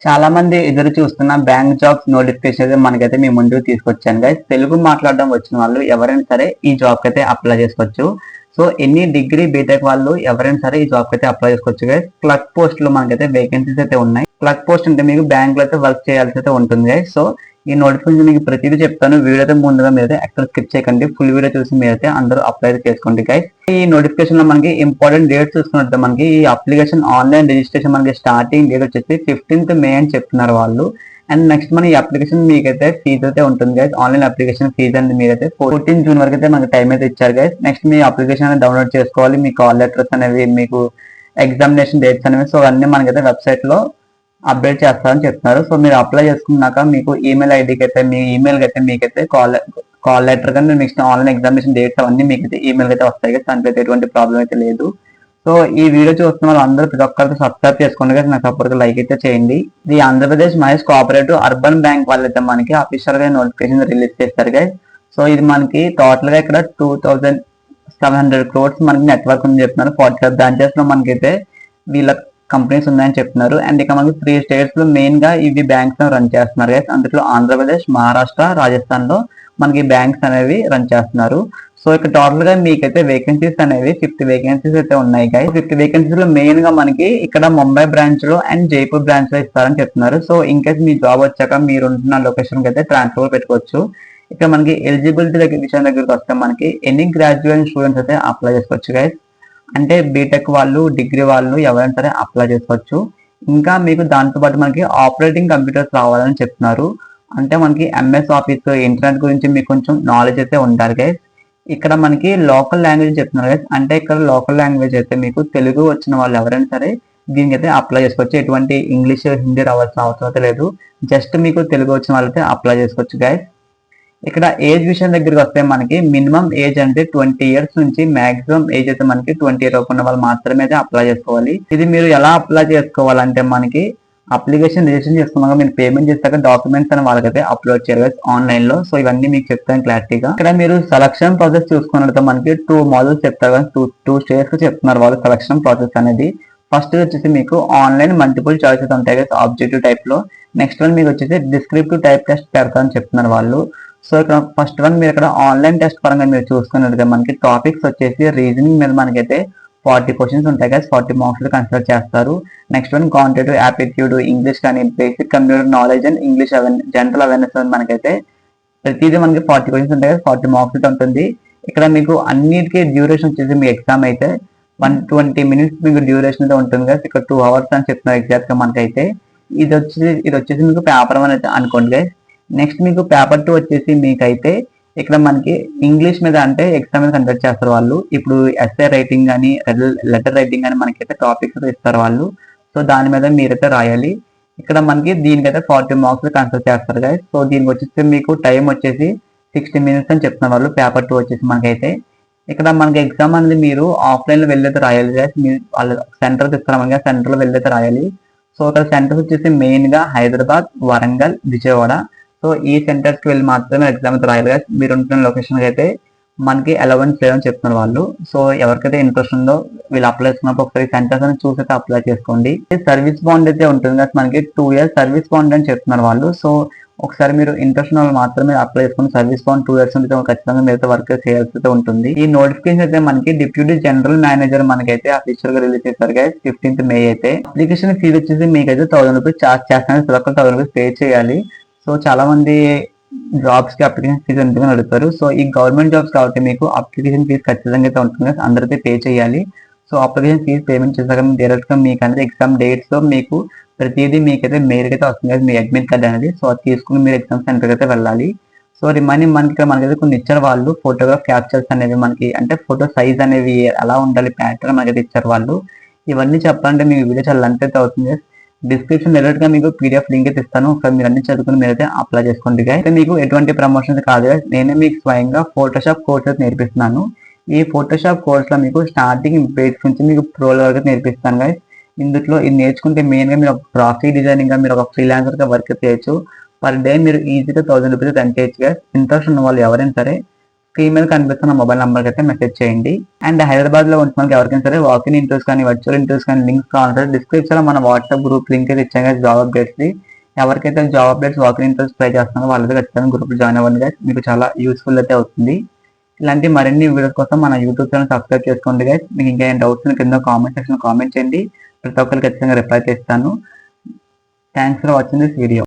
చాలా మంది ఎదురు చూస్తున్న బ్యాంక్ జాబ్స్ నోటిఫికేషన్ అయితే మనకైతే మీ ముందుకు తీసుకొచ్చాను గైస్. తెలుగు మాట్లాడడం వచ్చిన వాళ్ళు ఎవరైనా సరే ఈ జాబ్ అయితే అప్లై చేసుకోవచ్చు. సో ఎన్ని డిగ్రీ బీటెక్ వాళ్ళు ఎవరైనా సరే ఈ జాబ్ అయితే అప్లై చేసుకోవచ్చు గైస్. క్లర్క్ పోస్ట్ లో మనకైతే వేకెన్సీస్ అయితే ఉన్నాయి. క్లర్క్ పోస్ట్ అంటే మీకు బ్యాంక్ లో అయితే వర్క్ చేయాల్సి అయితే ఉంటుంది గైస్. సో ఈ నోటిఫికేషన్ మీకు ప్రతిదీ చెప్తాను. వీడియో అయితే ముందుగా మీరైతే ఎక్కడ స్కిప్ చేయకండి, ఫుల్ వీడియో చూసి మీరైతే అందరూ అప్లై చేసుకోండి గైస్. ఈ నోటిఫికేషన్ లో మనకి ఇంపార్టెంట్ డేట్స్ చూసుకున్నట్టు మనకి ఈ అప్లికేషన్ ఆన్లైన్ రిజిస్ట్రేషన్ మనకి స్టార్టింగ్ డేట్ వచ్చేసి 15th మే అని చెప్తున్నారు వాళ్ళు. అండ్ నెక్స్ట్ మన ఈ అప్లికేషన్ మీకైతే ఫీజు అయితే ఉంటుంది గైస్. ఆన్లైన్ అప్లికేషన్ ఫీజు అనేది మీరైతే 14 జూన్ వరకు అయితే మనకి టైం అయితే ఇచ్చారు గైస్. నెక్స్ట్ మీ అప్లికేషన్ అనేది డౌన్లోడ్ చేసుకోవాలి. మీ కాల్ లెటర్స్ అనేవి, మీకు ఎగ్జామినేషన్ డేట్స్ అనేవి, సో అన్ని మనకైతే వెబ్సైట్ లో అప్డేట్ చేస్తారని చెప్తున్నారు. సో మీరు అప్లై చేసుకున్నాక మీకు ఈమెయిల్ ఐడికి అయితే, మీ ఈమెయిల్ అయితే మీకైతే కాల్ లెటర్ కానీ నెక్స్ట్ ఆన్లైన్ ఎగ్జామినేషన్ డేట్స్ అవన్నీ మీకు అయితే ఈమెయిల్ అయితే వస్తాయి కదా. దాంట్లో అయితే ఎటువంటి ప్రాబ్లం అయితే లేదు. సో ఈ వీడియో చూస్తున్న వాళ్ళు అందరూ ప్రతి ఒక్కరికి సబ్స్క్రైబ్ చేసుకోండి కదా, నాకు సపోర్ట్ లైక్ అయితే చేయండి. ఇది Andhra Pradesh Mahesh cooperative urban bank వాళ్ళైతే మనకి అఫీషియల్ గా నోటిఫికేషన్ రిలీజ్ చేస్తారు గైస్. సో ఇది మనకి టోటల్ గా ఇక్కడ 2700 crores మనకి నెట్వర్క్ అని చెప్తున్నారు. 45 బ్రాంచెస్ లో మనకైతే వీళ్ళ కంపెనీస్ ఉన్నాయని చెప్తున్నారు. అండ్ ఇక మనకి 3 states లో మెయిన్ గా ఇవి బ్యాంక్స్ రన్ చేస్తున్నారు గైస్. అందులో ఆంధ్రప్రదేశ్, మహారాష్ట్ర, రాజస్థాన్ లో మనకి బ్యాంక్స్ అనేవి రన్ చేస్తున్నారు. సో ఇక్కడ టోటల్ గా మీకైతే వేకెన్సీస్ అనేవి 50 వేకెన్సీస్ అయితే ఉన్నాయి గైస్. 50 వేకెన్సీస్ లో మెయిన్ గా మనకి ఇక్కడ ముంబై బ్రాంచ్ లో అండ్ జైపూర్ బ్రాంచ్ లో ఇస్తారని చెప్తున్నారు. So in case me job వచ్చాక మీరు ఉంటున్న లొకేషన్ కి అయితే ట్రాన్స్ఫర్ పెట్టుకోవచ్చు. ఇక్కడ మనకి ఎలిజిబిలిటీ విషయం దగ్గరికి వస్తే మనకి ఎనీ గ్రాడ్యుయేట్ స్టూడెంట్స్ అయితే అప్లై చేసుకోవచ్చు గైస్. అంటే బీటెక్ వాళ్ళు, డిగ్రీ వాళ్ళు ఎవరైనా సరే అప్లై చేసుకోవచ్చు. ఇంకా మీకు దాంతో పాటు మనకి ఆపరేటింగ్ కంప్యూటర్స్ రావాలని చెప్తున్నారు. అంటే మనకి ఎంఎస్ ఆఫీస్, ఇంటర్నెట్ గురించి మీకు కొంచెం నాలెడ్జ్ అయితే ఉండాలి గైస్. ఇక్కడ మనకి లోకల్ లాంగ్వేజ్ చెప్తున్నారు గైస్. అంటే ఇక్కడ లోకల్ లాంగ్వేజ్ అయితే మీకు తెలుగు వచ్చిన వాళ్ళు ఎవరైనా సరే దీనికి అయితే అప్లై చేసుకోవచ్చు. ఎటువంటి ఇంగ్లీష్, హిందీ రావాల్సిన అవసరం అయితే లేదు. జస్ట్ మీకు తెలుగు వచ్చిన వాళ్ళైతే అప్లై చేసుకోవచ్చు గైస్. ఇక్కడ ఏజ్ విషయం దగ్గరికి వస్తే మనకి మినిమం ఏజ్ అంటే 20 years నుంచి మాక్సిమం ఏజ్ అయితే మనకి 20 years ఉన్న వాళ్ళు మాత్రమే అయితే అప్లై చేసుకోవాలి. ఇది మీరు ఎలా అప్లై చేసుకోవాలంటే మనకి అప్లికేషన్ రిజిస్ట్రేషన్ చేసుకున్నాక మీరు పేమెంట్ చేశాక డాక్యుమెంట్స్ అని వాళ్ళకైతే అప్లోడ్ చేయాలి ఆన్లైన్ లో. సో ఇవన్నీ మీకు చెప్తాను క్లారిటీగా. ఇక్కడ మీరు సెలక్షన్ ప్రాసెస్ చూసుకున్నట్టు మనకి 2 modules చెప్తారు కానీ టూ స్టేజ్ చెప్తున్నారు వాళ్ళు సెలక్షన్ ప్రాసెస్ అనేది. ఫస్ట్ వచ్చేసి మీకు ఆన్లైన్ మల్టిపుల్ చాయిసెస్ ఉంటాయి కదా ఆబ్జెక్టివ్ టైప్ లో. నెక్స్ట్ వన్ మీకు వచ్చేసి డిస్క్రిప్టివ్ టైప్ టెస్ట్ పెడతారని చెప్తున్నారు వాళ్ళు. సో ఇక్కడ ఫస్ట్ వన్ మీరు ఇక్కడ ఆన్లైన్ టెస్ట్ పరంగా మీరు చూసుకున్నట్లయితే మనకి టాపిక్స్ వచ్చేసి రీజనింగ్ మీద మనకైతే 40 questions ఉంటాయి కదా, 40 marks కన్సిడర్ చేస్తారు. Next one quantitative aptitude, English కానీ basic computer knowledge and English general awareness మనకైతే ప్రతిదీ మనకి 40 questions ఉంటాయి కదా, 40 marks ఉంటుంది. ఇక్కడ మీకు అన్నిటికీ డ్యూరేషన్ వచ్చేసి మీ ఎగ్జామ్ అయితే 120 minutes మీకు డ్యూరేషన్ అయితే ఉంటుంది కదా. ఇక్కడ 2 hours అని చెప్తున్నారు ఎగ్జాక్ట్ గా మనకైతే. ఇది వచ్చేసి మీకు పేపర్ 1 అయితే అనుకోండి గైస్. నెక్స్ట్ మీకు పేపర్ 2 వచ్చేసి మీకైతే ఇక్కడ మనకి ఇంగ్లీష్ మీద అంటే ఎగ్జామ్ మీద కండక్ట్ చేస్తారు వాళ్ళు. ఇప్పుడు ఎస్ఏ రైటింగ్ కానీ లెటర్ రైటింగ్ కానీ మనకైతే టాపిక్స్ ఇస్తారు వాళ్ళు. సో దాని మీద మీరైతే రాయాలి. ఇక్కడ మనకి దీనికైతే 40 marks కన్సిడర్ చేస్తారు గైస్. సో దీనికి వచ్చేసి మీకు టైం వచ్చేసి 60 minutes అని చెప్తున్నారు వాళ్ళు. పేపర్ 2 వచ్చేసి మనకైతే ఇక్కడ మనకి ఎగ్జామ్ అనేది మీరు ఆఫ్లైన్ లో వెళ్ళైతే రాయాలి గైస్. మీరు వాళ్ళ సెంటర్ ఇస్తారు మనకి, సెంటర్ లో వెళ్ళైతే రాయాలి. సో ఇక్కడ సెంటర్స్ వచ్చేసి మెయిన్ గా హైదరాబాద్, వరంగల్, విజయవాడ. సో ఈ సెంటర్స్ కి వెళ్ళి మాత్రమే ఎగ్జామ్ అయితే రాయాలి గైస్. మీరు ఉంటున్న లొకేషన్ అయితే మనకి అలవెన్స్ లేదని చెప్తున్నారు వాళ్ళు. సో ఎవరికైతే ఇంట్రెస్ట్ ఉందో వీళ్ళు అప్లై చేసుకున్నప్పుడు ఒకసారి సెంటర్స్ అని చూసి అయితే అప్లై చేసుకోండి. సర్వీస్ బాండ్ అయితే ఉంటుంది కదా మనకి 2 years సర్వీస్ బాండ్ అని చెప్తున్నారు వాళ్ళు. సో ఒకసారి మీరు ఇంట్రెస్ట్ ఉన్న వాళ్ళు మాత్రమే అప్లై చేసుకుని సర్వీస్ బాండ్ 2 years ఉంటే ఖచ్చితంగా మీరైతే వర్క్ చేయాల్సి అయితే ఉంటుంది. ఈ నోటిఫికేషన్ అయితే మనకి డిప్యూటీ జనరల్ మేనేజర్ మనకైతే అఫీషియల్ గా రిలీజ్ చేశారు గైస్ 15th మే అయితే. అప్లికేషన్ ఫీజు వచ్చేసి మీకైతే 1000 rupees చార్జ్ చేస్తాను. 1000 rupees పే చేయాలి. సో చాలా మంది జాబ్స్ కి అప్లికేషన్ ఫీజు ఎందుకు అడుగుతారు. సో ఈ గవర్నమెంట్ జాబ్స్ కాబట్టి మీకు అప్లికేషన్ ఫీజు ఖచ్చితంగా అయితే ఉంటుంది, అందరైతే పే చేయాలి. సో అప్లికేషన్ ఫీజు పేమెంట్ చేశాక డైరెక్ట్ గా మీకు అనేది ఎగ్జామ్ డేట్స్ లో మీకు ప్రతిదీ మీకైతే మెయిల్ అయితే వస్తుంది కదా మీ అడ్మిట్ కార్డ్ అనేది. సో అది తీసుకుని మీరు ఎగ్జామ్ సెంటర్ అయితే వెళ్ళాలి. సో రిమైనింగ్ మనకైతే కొన్ని ఇచ్చారు వాళ్ళు ఫోటోగ్రాఫ్ క్యాప్చర్స్ అనేవి మనకి, అంటే ఫోటో సైజ్ అనేవి ఎలా ఉండాలి ప్యాటర్న్ మనకైతే ఇచ్చారు వాళ్ళు. ఇవన్నీ చెప్పాలంటే మీకు వీడియో చాలా లెంత్ అయితే అవుతుంది. డిస్క్రిప్షన్ డైరెక్ట్ గా మీకు పీడిఎఫ్ లింక్ అయితే ఇస్తాను. ఒకసారి మీరు అన్ని చదువుకుని మీరైతే అప్లై చేసుకోండి. అయితే మీకు ఎటువంటి ప్రమోషన్స్ కాదు, నేనే మీకు స్వయంగా ఫోటోషాప్ కోర్స్ అయితే నేర్పిస్తున్నాను. ఈ ఫోటోషాప్ కోర్స్ లో మీకు స్టార్టింగ్ బేసిక్స్ నుంచి మీకు ప్రో వరకు నేర్పిస్తాను గైస్. ఇందులో ఇది నేర్చుకుంటే మెయిన్ గా మీరు ఒక గ్రాఫిక్ డిజైనింగ్ గా మీరు ఒక ఫ్రీలాన్సర్ గా వర్క్ చేయొచ్చు. పర్ డే మీరు ఈజీగా 1000 rupees ఎర్న్ చేయొచ్చు గైస్. ఇంట్రెస్ట్ ఉన్న వాళ్ళు ఎవరైనా సరే స్క్రీన్ మీద కనిపిస్తున్న మొబైల్ నెంబర్కి అయితే మెసేజ్ చేయండి. అండ్ హైదరాబాద్ లో ఉన్న వాళ్ళకి ఎవరికైనా సరే వాకిన్ ఇంటర్వ్యూస్ కానీ వర్చువల్ ఇంటర్వ్యూస్ కానీ లింక్స్ కావాలంటే డిస్క్రిప్షన్ లో మన వాట్సాప్ గ్రూప్ లింక్ అయితే ఇచ్చాం కదా జాబ్ అప్డేట్స్. ఎవరికైతే job updates walk-in interviews try చేస్తున్నారో వాళ్ళైతే ఖచ్చితంగా గ్రూప్ జాయిన్ అవ్వండి గైస్, మీకు చాలా యూస్ఫుల్ అయితే అవుతుంది. ఇలాంటి మరిన్ని వీడియోస్ కోసం మన యూట్యూబ్ ఛానల్ సబ్స్క్రైబ్ చేసుకోండి గైస్. మీకు ఇంకా ఏం డౌట్స్ కింద కామెంట్ సెక్షన్ కామెంట్ చేయండి, ప్రతి ఒక్కరికి ఖచ్చితంగా రిప్లై చేస్తాను. Thanks for watching this video.